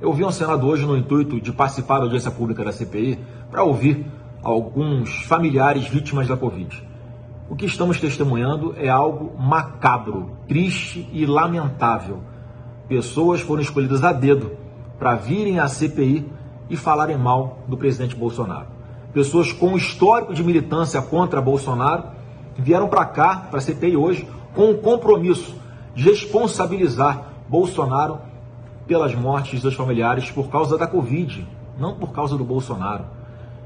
Eu vim ao Senado hoje no intuito de participar da audiência pública da CPI para ouvir alguns familiares vítimas da Covid. O que estamos testemunhando é algo macabro, triste e lamentável. Pessoas foram escolhidas a dedo para virem à CPI e falarem mal do presidente Bolsonaro. Pessoas com histórico de militância contra Bolsonaro vieram para cá, para a CPI hoje, com o compromisso de responsabilizar Bolsonaro pelas mortes dos familiares por causa da Covid, não por causa do Bolsonaro.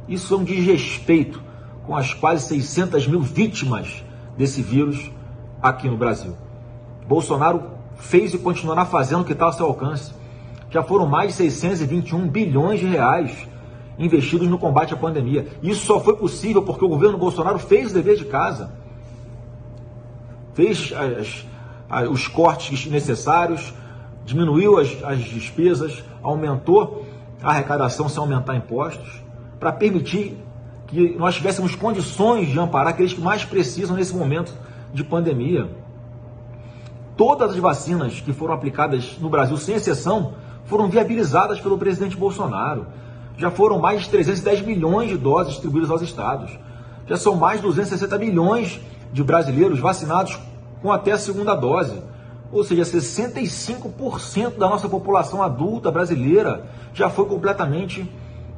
Isso é um desrespeito com as quase 600 mil vítimas desse vírus aqui no Brasil. Bolsonaro fez e continuará fazendo o que está ao seu alcance. Já foram mais de 621 bilhões de reais investidos no combate à pandemia. Isso só foi possível porque o governo Bolsonaro fez o dever de casa. Fez os cortes necessários, diminuiu as despesas, aumentou a arrecadação sem aumentar impostos, para permitir que nós tivéssemos condições de amparar aqueles que mais precisam nesse momento de pandemia. Todas as vacinas que foram aplicadas no Brasil, sem exceção, foram viabilizadas pelo presidente Bolsonaro. Já foram mais de 310 milhões de doses distribuídas aos estados. Já são mais de 260 milhões de brasileiros vacinados com até a segunda dose. Ou seja, 65% da nossa população adulta brasileira já foi completamente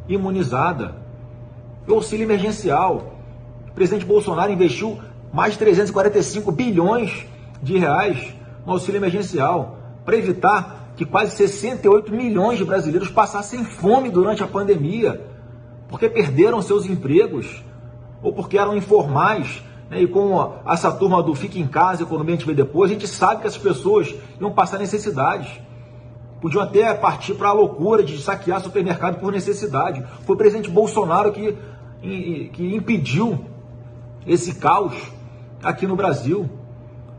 imunizada. O auxílio emergencial. O presidente Bolsonaro investiu mais de 345 bilhões de reais no auxílio emergencial para evitar que quase 68 milhões de brasileiros passassem fome durante a pandemia, porque perderam seus empregos ou porque eram informais. E com essa turma do fica em casa, economia a gente vê depois, a gente sabe que essas pessoas iam passar necessidades. Podiam até partir para a loucura de saquear supermercado por necessidade. Foi o presidente Bolsonaro que impediu esse caos aqui no Brasil.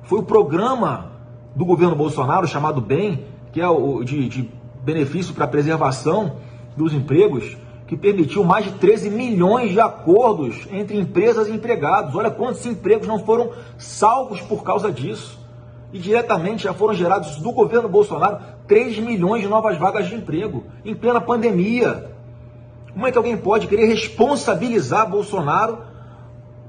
Foi o programa do governo Bolsonaro, chamado BEM, que é o de benefício para a preservação dos empregos, que permitiu mais de 13 milhões de acordos entre empresas e empregados. Olha quantos empregos não foram salvos por causa disso. E diretamente já foram gerados do governo Bolsonaro 3 milhões de novas vagas de emprego em plena pandemia. Como é que alguém pode querer responsabilizar Bolsonaro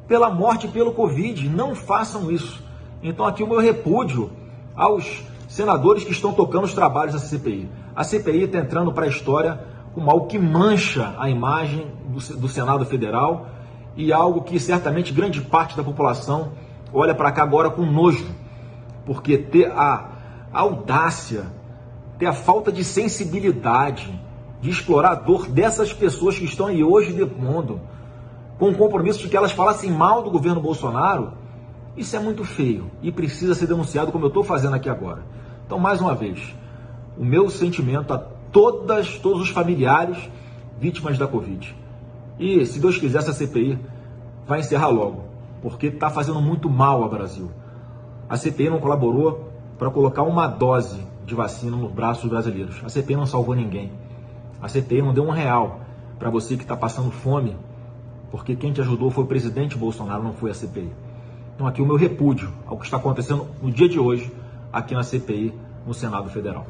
pela morte e pelo Covid? Não façam isso. Então aqui o meu repúdio aos senadores que estão tocando os trabalhos da CPI. A CPI está entrando para a história como algo que mancha a imagem do Senado Federal e algo que certamente grande parte da população olha para cá agora com nojo, porque ter a audácia, ter a falta de sensibilidade de explorar a dor dessas pessoas que estão aí hoje depondo, com o compromisso de que elas falassem mal do governo Bolsonaro, isso é muito feio e precisa ser denunciado como eu estou fazendo aqui agora. Então, mais uma vez, o meu sentimento a todos os familiares vítimas da Covid. E, se Deus quiser, essa CPI vai encerrar logo, porque está fazendo muito mal ao Brasil. A CPI não colaborou para colocar uma dose de vacina nos braços dos brasileiros. A CPI não salvou ninguém. A CPI não deu R$1 para você que está passando fome, porque quem te ajudou foi o presidente Bolsonaro, não foi a CPI. Então, aqui o meu repúdio ao que está acontecendo no dia de hoje, aqui na CPI, no Senado Federal.